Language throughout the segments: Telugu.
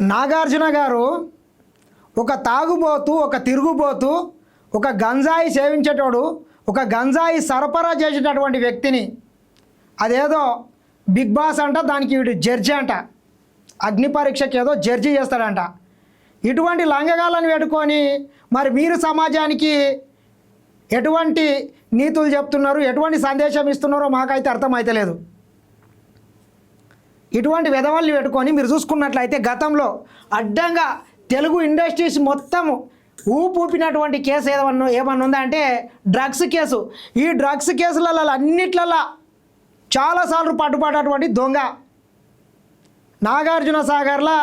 నాగార్జున గారు ఒక తాగుబోతు, ఒక తిరుగుబోతు, ఒక గంజాయి సేవించేటోడు, ఒక గంజాయి సరఫరా చేసేటటువంటి వ్యక్తిని అదేదో బిగ్ బాస్ అంట, దానికి వీడు జడ్జి అంట, అగ్ని పరీక్షకి ఏదో జడ్జి చేస్తాడంట. ఇటువంటి లంగగాళ్ళని పెట్టుకొని మరి మీరు సమాజానికి ఎటువంటి నీతులు చెప్తున్నారు, ఎటువంటి సందేశం ఇస్తున్నారో మాకైతే అర్థమైతలేదు. ఇటువంటి విధవల్ని పెట్టుకొని మీరు చూసుకున్నట్లయితే గతంలో అడ్డంగా తెలుగు ఇండస్ట్రీస్ మొత్తం ఊపినటువంటి కేసు ఏమన్నా ఉందా అంటే డ్రగ్స్ కేసు. ఈ డ్రగ్స్ కేసులలో అన్నిట్లలో చాలాసార్లు పట్టుబడ్డటువంటి దొంగ నాగార్జున సాగర్లో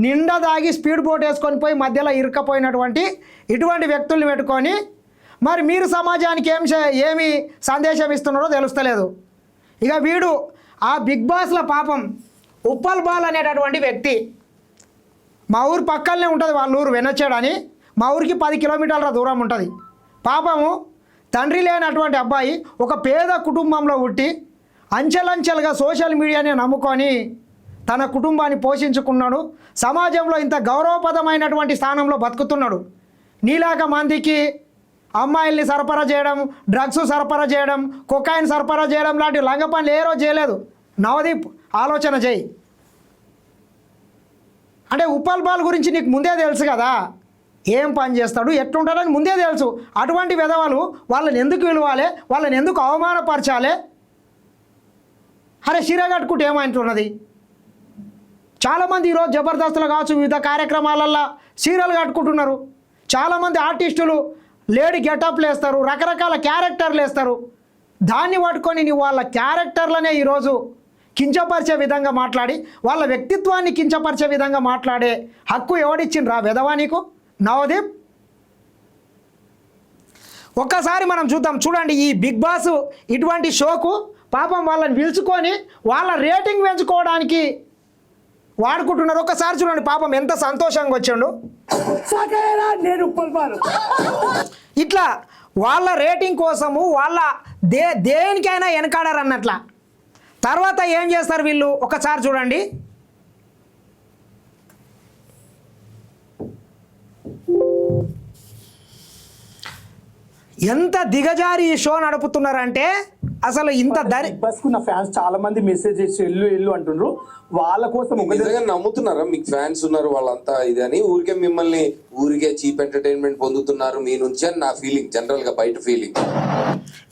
నిండా దాగి స్పీడ్ బోట్ వేసుకొని పోయి మధ్యలో ఇరుక్కపోయినటువంటి ఇటువంటి వ్యక్తుల్ని పెట్టుకొని మరి మీరు సమాజానికి ఏమి సందేశం ఇస్తున్నారో తెలుస్తలేదు. ఇక వీడు ఆ బిగ్ బాస్లో పాపం ఉప్పల్ బాల్ అనేటటువంటి వ్యక్తి, మా ఊరు పక్కనే ఉంటుంది వాళ్ళ ఊరు వెనచ్చాడని, మా ఊరికి 10 కిలోమీటర్ల దూరం ఉంటుంది. పాపము తండ్రి లేనటువంటి అబ్బాయి ఒక పేద కుటుంబంలో పుట్టి అంచెలంచెలుగా సోషల్ మీడియాని నమ్ముకొని తన కుటుంబాన్ని పోషించుకున్నాడు. సమాజంలో ఇంత గౌరవప్రదమైనటువంటి స్థానంలో బతుకుతున్నాడు. నీలాగా మందికి అమ్మాయిల్ని సరఫరా చేయడం, డ్రగ్స్ సరఫరా చేయడం, కొకాయిన్ సరఫరా చేయడం లాంటి లంగ పనులు ఏ రోజు చేయలేదు. నవదీప్ ఆలోచన చేయి. అంటే ఉప్పల్ బాల్ గురించి నీకు ముందే తెలుసు కదా, ఏం పని చేస్తాడు, ఎట్లుంటాడని ముందే తెలుసు. అటువంటి విధవాళ్ళు వాళ్ళని ఎందుకు విలువాలి, వాళ్ళని ఎందుకు అవమానపరచాలి? అరే చీర కట్టుకుంటే ఏమంటున్నది? చాలామంది ఈరోజు జబర్దస్తులు కావచ్చు, వివిధ కార్యక్రమాలల్లో చీరలు కట్టుకుంటున్నారు. చాలామంది ఆర్టిస్టులు లేడీ గెటప్లు వేస్తారు, రకరకాల క్యారెక్టర్లు వేస్తారు. దాన్ని పట్టుకొని నీవు వాళ్ళ క్యారెక్టర్లనే ఈరోజు కించపరిచే విధంగా మాట్లాడి వాళ్ళ వ్యక్తిత్వాన్ని కించపరిచే విధంగా మాట్లాడే హక్కు ఎవడిచ్చిండ్రా వెధవా నీకు నవదీప్? ఒక్కసారి మనం చూడండి ఈ బిగ్ బాస్ ఇటువంటి షోకు పాపం వాళ్ళని పిలుచుకొని వాళ్ళ రేటింగ్ పెంచుకోవడానికి వాడుకుంటున్నారు. ఒక్కసారి చూడండి పాపం ఎంత సంతోషంగా వచ్చాడు. ఇట్లా వాళ్ళ రేటింగ్ కోసము వాళ్ళ దేనికైనా వెనకాడారు అన్నట్ల. తర్వాత ఏం చేస్తారు వీళ్ళు ఒకసారి చూడండి. ఎంత దిగజారి ఈ షో నడుపుతున్నారంటే అసలు ఇంత బస్కున్న ఫ్యాన్స్ చాలా మంది మెసేజ్ చేసి ఎల్లు అంటున్నారు. వాళ్ళ కోసం నమ్ముతున్నారా మీకు ఫ్యాన్స్ ఉన్నారు వాళ్ళంతా ఇదని ఊరికే మిమ్మల్ని ఊరికే చీప్ ఎంటర్టైన్మెంట్ పొందుతున్నారు మీ నుంచి అని నా ఫీలింగ్, జనరల్ గా బయట ఫీలింగ్.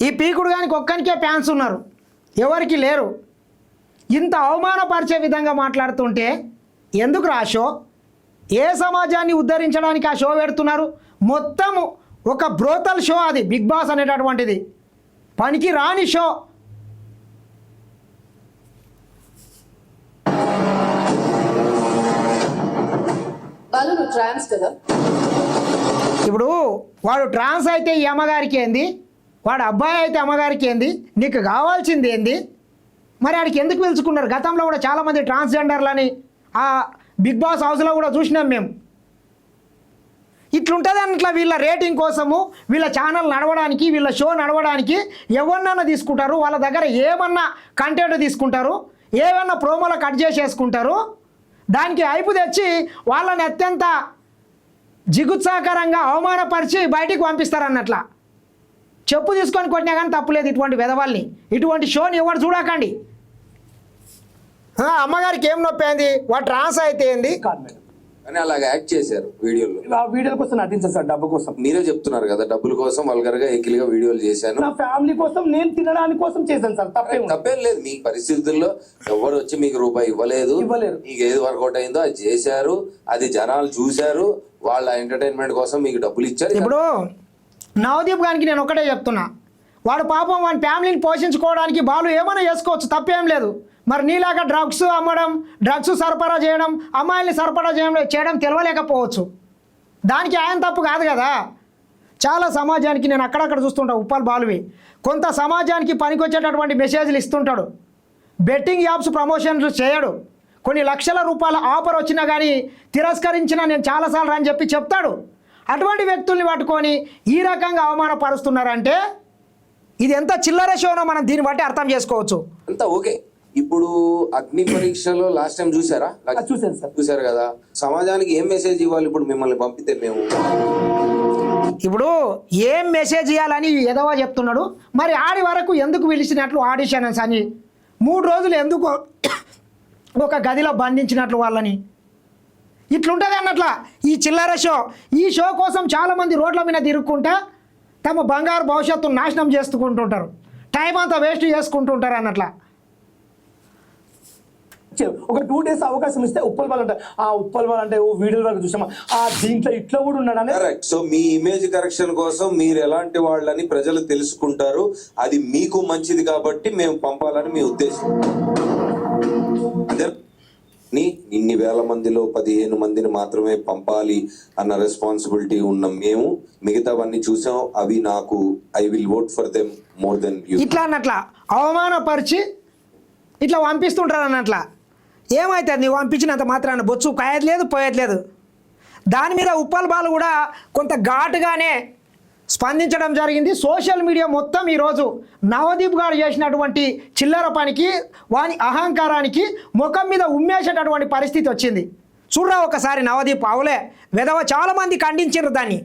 ఈ పీకుడు గానికి ఒక్కనికే ఫ్యాన్స్ ఉన్నారు, ఎవరికి లేరు. ఇంత అవమానపరిచే విధంగా మాట్లాడుతుంటే ఎందుకు రా షో? ఏ సమాజాన్ని ఉద్ధరించడానికి ఆ షో పెడుతున్నారు? మొత్తము ఒక బ్రోతల్ షో అది బిగ్ బాస్ అనేటటువంటిది, పనికి రాని షో. ఇప్పుడు వాడు ట్రాన్స్ అయితే ఈ అమ్మగారికి ఏంది, వాడు అబ్బాయి అయితే అమ్మగారికి ఏంది, నీకు కావాల్సింది ఏంది? మరి ఆడికి ఎందుకు పిలుచుకున్నారు? గతంలో కూడా చాలామంది ట్రాన్స్జెండర్లని ఆ బిగ్ బాస్ హౌస్లో కూడా చూసినాం మేము. ఇట్లుంటుంది అట్లా వీళ్ళ రేటింగ్ కోసము, వీళ్ళ ఛానల్ నడవడానికి, వీళ్ళ షో నడవడానికి ఎవరినన్నా తీసుకుంటారు. వాళ్ళ దగ్గర ఏమన్నా కంటెంట్ తీసుకుంటారు, ఏమన్నా ప్రోమోలో కట్ చేసేసుకుంటారు. దానికి హైపు తెచ్చి వాళ్ళని అత్యంత జిగుత్సాకరంగా అవమానపరిచి బయటికి పంపిస్తారు అన్నట్ల. చెప్పు తీసుకొని కొట్టినా కానీ తప్పులేదు ఇటువంటి వెధవాళ్ళని. ఇటువంటి షోని ఎవరు చూడకండి. అమ్మగారికి ఏం నొప్పి అయింది, వాడు ట్రాన్స్ అయితే ఏంది అని అలాగ యాక్ట్ చేశారు వీడియోలో. వీడియోల కోసం నటించారు సార్, డబ్బు కోసం. మీరే చెప్తున్నారు కదా డబ్బుల కోసం వల్గర్ గా ఎకిలిగా వీడియోలు చేశాను, నా ఫ్యామిలీ కోసం, నేను తినడానికి కోసం చేశాను సార్. తప్పేం లేదు. మీ పరిస్థితుల్లో ఎవరు వచ్చి మీకు రూపాయి ఇవ్వలేదు, మీకు ఏది వర్కౌట్ అయిందో అది చేశారు, అది జనాలు చూశారు, వాళ్ళ ఎంటర్టైన్మెంట్ కోసం మీకు డబ్బులు ఇచ్చారు. ఇప్పుడు నవదీప్ గారికి నేను ఒకటే చెప్తున్నా, వాడు పాపం వాడి ఫ్యామిలీని పోషించుకోవడానికి బాలు ఏమైనా చేసుకోవచ్చు, తప్పేం లేదు. మరి నీలాగా డ్రగ్స్ అమ్మడం, డ్రగ్స్ సరఫరా చేయడం, అమ్మాయిల్ని సరఫరా చేయడం తెలియలేకపోవచ్చు. దానికి ఆయన తప్పు కాదు కదా. చాలా సమాజానికి నేను అక్కడక్కడ చూస్తుంటా ఉప్పల్ బాలువి కొంత సమాజానికి పనికొచ్చేటటువంటి మెసేజ్లు ఇస్తుంటాడు. బెట్టింగ్ యాప్స్ ప్రమోషన్స్ చేయడు. కొన్ని లక్షల రూపాయల ఆఫర్ వచ్చినా కానీ తిరస్కరించినా నేను చాలాసార్లు అని చెప్పి చెప్తాడు. అటువంటి వ్యక్తుల్ని పట్టుకొని ఈ రకంగా అవమానపరుస్తున్నారంటే ఇది ఎంత చిల్లర షోనో మనం దీన్ని బట్టి అర్థం చేసుకోవచ్చు. అంతా ఓకే. ఇప్పుడు అగ్ని పరీక్షలో లాస్ట్ టైం చూసారా? చూశాను సార్. చూసారు కదా. సమాజానికి ఏం మెసేజ్ ఇవ్వాలి ఇప్పుడు మిమ్మల్ని పంపితే మేము? ఇప్పుడు ఏం మెసేజ్ ఇవ్వాలని ఎదవా చెప్తున్నాడు. మరి ఆడి వరకు ఎందుకు పిలిచినట్లు ఆడిషన్స్ అని 3 రోజులు ఎందుకు ఒక గదిలో బంధించినట్లు వాళ్ళని? ఇట్లుంటుంది అన్నట్ల ఈ చిల్లర షో. ఈ షో కోసం చాలామంది రోడ్ల మీద తిరుక్కుంటా తమ బంగారు భవిష్యత్తును నాశనం చేసుకుంటుంటారు, టైం అంతా వేస్ట్ చేసుకుంటుంటారు అన్నట్ల. ఒక 2 days అవకాశం ఇస్తే ఉప్పల్ అంటే వీడియోల వరకు చూసామా, దీంట్లో ఇట్లా కూడా ఉన్నాడని. కరెక్ట్. సో మీ ఇమేజ్ కరెక్షన్ కోసం మీరు ఎలాంటి వాళ్ళని ప్రజలు తెలుసుకుంటారు, అది మీకు మంచిది కాబట్టి మేము పంపాలని మీ ఉద్దేశం. అదే ఇన్ని వేల మందిలో 15 మందిని మాత్రమే పంపాలి అన్న రెస్పాన్సిబిలిటీ ఉన్న మేము మిగతావన్నీ చూసాం. అవి నాకు I will vote for them more than you. ఇట్లా అన్నట్ల అవమానపరిచి ఇట్లా పంపిస్తుంటారు అన్నట్ల. ఏమవుతుంది నువ్వు పంపించినంత మాత్రాన బొచ్చు కాయదు లేదు పోయేది లేదు. దాని మీద ఉప్పల్ బాలు కూడా కొంత ఘాటుగానే స్పందించడం జరిగింది. సోషల్ మీడియా మొత్తం ఈరోజు నవదీప్ గారు చేసినటువంటి చిల్లర పనికి, వాని అహంకారానికి ముఖం మీద ఉమ్మేసేటటువంటి పరిస్థితి వచ్చింది. చూడరా ఒకసారి నవదీప్ అవులే వెధవ. చాలామంది ఖండించారు దాన్ని.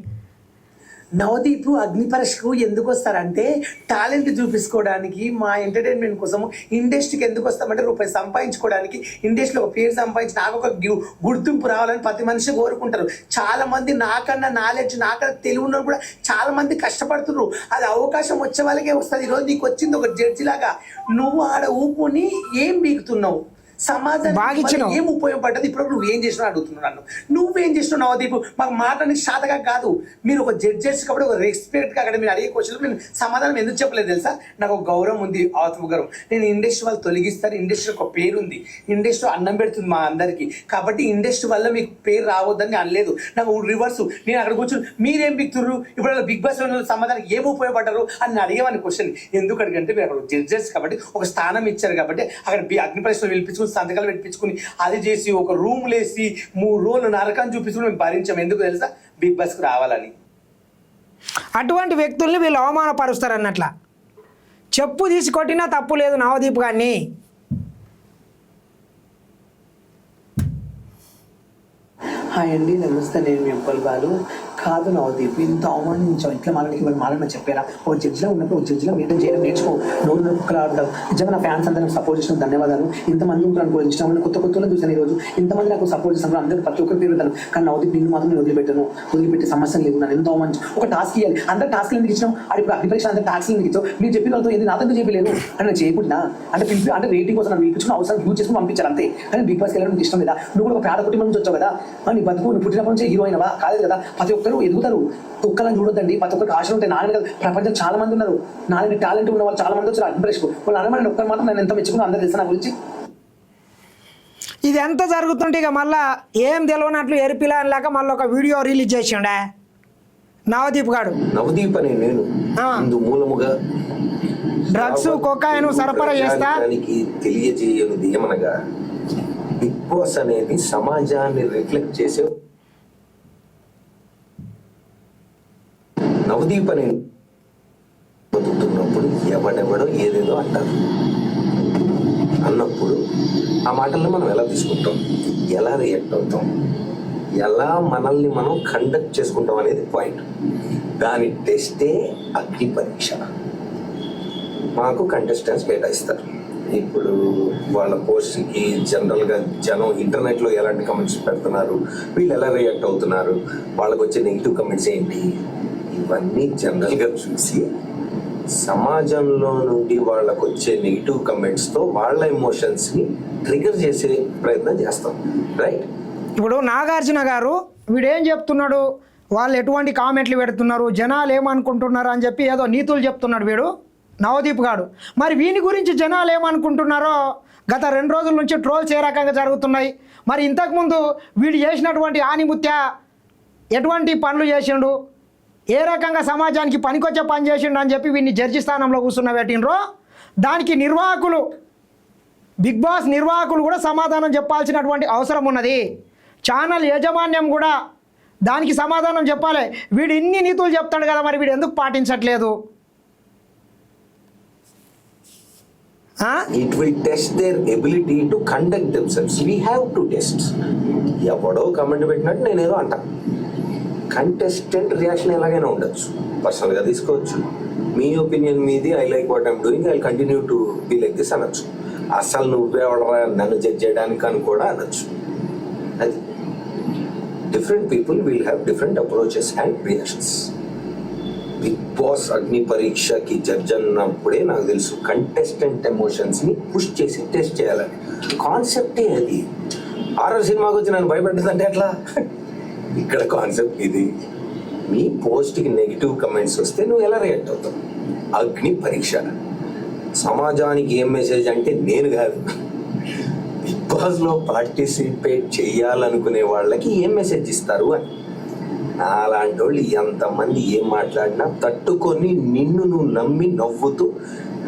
నవదీప్ అగ్ని పరీక్షకు ఎందుకు వస్తారంటే టాలెంట్ చూపించుకోవడానికి, మా ఎంటర్టైన్మెంట్ కోసం ఇండస్ట్రీకి ఎందుకు వస్తామంటే రూపాయి సంపాదించుకోవడానికి, ఇండస్ట్రీలో ఒక పేరు సంపాదించి నాకు ఒక గుర్తింపు రావాలని ప్రతి మనిషి కోరుకుంటారు. చాలా మంది నాకన్నా నాలెడ్జ్, నాకన్నా తెలివి ఉన్న కూడా చాలా మంది కష్టపడుతున్నారు. అది అవకాశం వచ్చే వాళ్ళకే వస్తుంది. ఈరోజు నీకు వచ్చింది ఒక జడ్జి లాగా, నువ్వు ఆడ ఊపుని ఏం బీగుతున్నావు? సమాజానికి ఏం ఉపయోగపడ్డది? ఇప్పుడు నువ్వు ఏం చేసినావు అడుగుతున్నాను. నువ్వేం చేసినావు నవదీప్? మాకు మాట్లాడడానికి శాతగా కాదు. మీరు ఒక జడ్జెస్ కాబట్టి ఒక రెస్పెక్ట్గా అక్కడ మీరు అడిగే క్వశ్చన్ నేను సమాధానం ఎందుకు చెప్పలేదు తెలుసా? నాకు ఒక గౌరవం ఉంది, ఆత్మగౌరవం. నేను ఇండస్ట్రీ వాళ్ళు తొలగిస్తారు. ఇండస్ట్రీ ఒక పేరు ఉంది, ఇండస్ట్రీ అన్నం పెడుతుంది మా అందరికీ. కాబట్టి ఇండస్ట్రీ వల్ల మీకు పేరు రావద్దని అనలేదు. నాకు రివర్స్, నేను అక్కడ కూర్చొని మీరేం బిగుతున్నారు, ఇప్పుడు బిగ్ బాస్ సమాధానం ఏం ఉపయోగపడ్డారు అని అడిగేవాని క్వశ్చన్. ఎందుకు అడిగంటే మీరు అక్కడ జడ్జెస్ కాబట్టి ఒక స్థానం ఇచ్చారు కాబట్టి అక్కడ అగ్ని పరీక్షలు పిలిపించుకుని సంతకాలు పెట్టించుకుని అది చేసి ఒక రూమ్ లేసి 3 రోజులు నరకాన్ని చూపించుకుని మేము భరించాం. ఎందుకు తెలుసా? బిగ్ బాస్కి రావాలని. అటువంటి వ్యక్తుల్ని వీళ్ళు అవమానపరుస్తారు అన్నట్ల. చెప్పు తీసి కొట్టినా తప్పు లేదు నవదీప్ గారిని. హాయ్ అండి, నమస్తే. నేను మీ ఉప్పల్ బాలు. కాదు నవదీప్, ఇంత అవమానించావు, ఇట్లా మాలకి ఇవాళ మాలని చెప్పారా? ఓ జడ్జిలో ఉన్నప్పుడు ఒక జడ్జిలో మెయింటైన్ చేయడం నేర్చుకో. నోరు నొక్కలా ఆడతావు. నిజంగా నా ఫ్యాన్స్ అందరూ సపోర్ట్ చేసిన ధన్యవాదాలు. ఇంతమంది ఉంటారు అనుకో, ఇష్టం కొత్త కొత్తలో చూసాను ఈరోజు. ఇంతమంది నాకు సపోర్ట్ చేసినప్పుడు అందరూ ప్రతి ఒక్కరు తిరుగుతాను. కానీ నవదీప్ నిన్ను మాత్రం నేను వదిలిపెట్టే సమస్య లేదు. నన్ను ఎంతో అవమానించి ఒక టాస్క్ ఇవ్వాలి. అందరూ టాస్క్లు ఎందుకు ఇచ్చినాం? అది ఇప్పుడు అగ్ని పరీక్ష అందరూ టాస్క్లు ఎందుకు ఇచ్చావు? మీరు చెప్పిన వాళ్ళతో ఏది నాతో చెప్పలేదు అని నేను చేయకుండా అంటే పిలిపి అంటే రేటింగ్ కోసం నన్ను పిలిపించుకుని అవసరం యూజ్ చేసుకుని పంపించారు అంతే. కానీ బిగ్ బాస్కి వెళ్ళడం ఇష్టం లేదా? నువ్వు కూడా ఒక పేద కుటుంబం నుంచి వచ్చావు కదా, నీ బతుకు నువ్వు పుట్టినప్పటి నుంచి హీరో అయినవా? కాలేదు కదా. ప్రతి ఒక్కరు ఎదుగుతారు. ఒక్కలని చూడొద్దండి, ప్రతి ఒక్కరికి ఆశలు ఉంటాయి. నాన్న కదా ప్రపంచం చాలా మంది ఉన్నారు. నాన్న టాలెంట్ ఉన్న వాళ్ళు చాలా మంది వచ్చారు అగ్ని పరీక్షకు. వాళ్ళు అనమని ఒక్కరు మాత్రం నేను ఎంత మెచ్చుకున్నా అందరూ తెలుసు నా గురించి. ఇది ఎంత జరుగుతుంటే ఇక మళ్ళీ ఏం తెలియనట్లు ఎరిపిలా అనలేక మళ్ళీ ఒక వీడియో రిలీజ్ చేసిండే నవదీప్ గారు. నవదీప్ అనే నేను ఇందు మూలముగా డ్రగ్స్ కొకాయిన్ సరఫరా చేస్తా తెలియజేయనిది ఏమనగా బిగ్ బాస్ అనేది సమాజాన్ని రిఫ్లెక్ట్ చేసే నవదీప్ అనే బతుకుతున్నప్పుడు ఎవడెవడో ఏదేదో అంటారు. అన్నప్పుడు ఆ మాటల్లో మనం ఎలా తీసుకుంటాం, ఎలా రియాక్ట్ అవుతాం, ఎలా మనల్ని మనం కండక్ట్ చేసుకుంటాం అనేది పాయింట్. దాని టెస్టే అగ్ని పరీక్ష. మాకు కంటెస్టెంట్స్ కేటాయిస్తారు. ఇప్పుడు వాళ్ళ పోస్ట్కి జనరల్గా జనం ఇంటర్నెట్లో ఎలాంటి కమెంట్స్ పెడుతున్నారు, వీళ్ళు ఎలా రియాక్ట్ అవుతున్నారు, వాళ్ళకి వచ్చే నెగిటివ్ కమెంట్స్ ఏంటి, ఇవన్నీ జనరల్గా చూసి సమాజంలో నుండి వాళ్ళకు వచ్చే నెగిటివ్ కమెంట్స్తో వాళ్ళ ఎమోషన్స్ని ట్రిగర్ చేసే ప్రయత్నం చేస్తాం. రైట్? ఇప్పుడు నాగార్జున గారు వీడేం చెప్తున్నాడు, వాళ్ళు ఎటువంటి కామెంట్లు పెడుతున్నారు, జనాలు ఏమనుకుంటున్నారు అని చెప్పి ఏదో నీతులు చెప్తున్నాడు వీడు నవదీప్ గారు. మరి వీని గురించి జనాలు ఏమనుకుంటున్నారో గత 2 రోజుల నుంచి ట్రోల్స్ ఏ రకంగా జరుగుతున్నాయి. మరి ఇంతకుముందు వీడు చేసినటువంటి ఆనిముత్య ఎటువంటి పనులు చేసిండు, ఏ రకంగా సమాజానికి పనికొచ్చే పని చేసిండు అని చెప్పి వీడిని జడ్జి స్థానంలో కూర్చున్న పెట్టినరో దానికి నిర్వాహకులు, బిగ్ బాస్ నిర్వాహకులు కూడా సమాధానం చెప్పాల్సినటువంటి అవసరం ఉన్నది. ఛానల్ యాజమాన్యం కూడా దానికి సమాధానం చెప్పాలి. వీడు ఇన్ని నీతులు చెప్తాడు కదా, మరి వీడు ఎందుకు పాటించట్లేదు? It will test their ability to conduct themselves. We have to test. ఎవడో కమెంట్ పెట్టినట్టు నేనేదో అంటా. కంటెస్టెంట్ రియాక్షన్ ఎలాగైనా ఉండొచ్చు, పర్సనల్గా తీసుకోవచ్చు. మీ ఒపీనియన్ మీది, I like what I'm doing, I continue to be like this అనొచ్చు. అసలు నువ్వెవడరా నన్ను జడ్జ్ చేయడానికి అని కూడా అనొచ్చు. అది different people will have different approaches and reactions. Bigg Boss అగ్ని పరీక్షకి జడ్జ్ అన్నప్పుడే నాకు తెలుసు కంటెస్టెంట్ ఎమోషన్స్ని పుష్ చేసి టెస్ట్ చేయాలని. కాన్సెప్టే అది. హారర్ సినిమాకి వచ్చి నన్ను భయపెట్టదంటే ఎట్లా? ఇక్కడ కాన్సెప్ట్ ఇది. మీ పోస్ట్కి నెగిటివ్ కమెంట్స్ వస్తే నువ్వు ఎలా రియాక్ట్ అవుతావు? అగ్ని పరీక్ష. సమాజానికి ఏం మెసేజ్ అంటే నేను కాదు, బిగ్ బాస్లో పార్టిసిపేట్ చేయాలనుకునే వాళ్ళకి ఏం మెసేజ్ ఇస్తారు అని. అలాంటి వాళ్ళు ఎంతమంది ఏం మాట్లాడినా తట్టుకొని నిన్ను నువ్వు నమ్మి నవ్వుతూ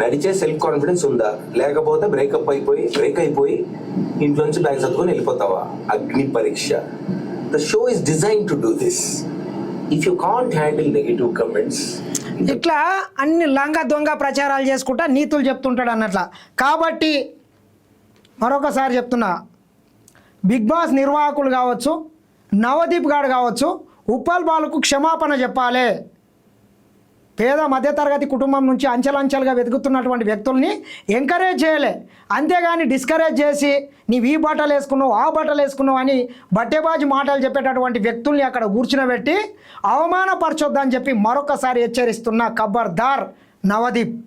నడిచే సెల్ఫ్ కాన్ఫిడెన్స్ ఉందా? లేకపోతే బ్రేక్ అయిపోయి ఇంట్లోంచి బ్యాగ్ చదువుకొని వెళ్ళిపోతావా? అగ్ని పరీక్ష. The show is design to do this. If you can't handle negative comments, ఇట్లా అన్ని లంగ దొంగ ప్రచారాలు చేసుకుంటా నీతులు చెప్తుంటాడు అన్నట్ల. కాబట్టి మరొకసారి చెప్తున్నా, బిగ్ బాస్ నిర్వాహకులు కావచ్చు, నవదీప్ గారు కావచ్చు, ఉప్పల్ బాలుకు క్షమాపణ చెప్పాలి. పేద మధ్యతరగతి కుటుంబం నుంచి అంచెలంచెలుగా వెతుకుతున్నటువంటి వ్యక్తుల్ని ఎంకరేజ్ చేయలే, అంతేగాని డిస్కరేజ్ చేసి నీవు ఈ బట్టలు వేసుకున్నావు ఆ బట్టలు వేసుకున్నావు అని బట్టేబాజీ మాటలు చెప్పేటటువంటి వ్యక్తుల్ని అక్కడ కూర్చునబెట్టి అవమానపరచొద్దని చెప్పి మరొకసారి హెచ్చరిస్తున్న ఖబర్దార్ నవదీప్.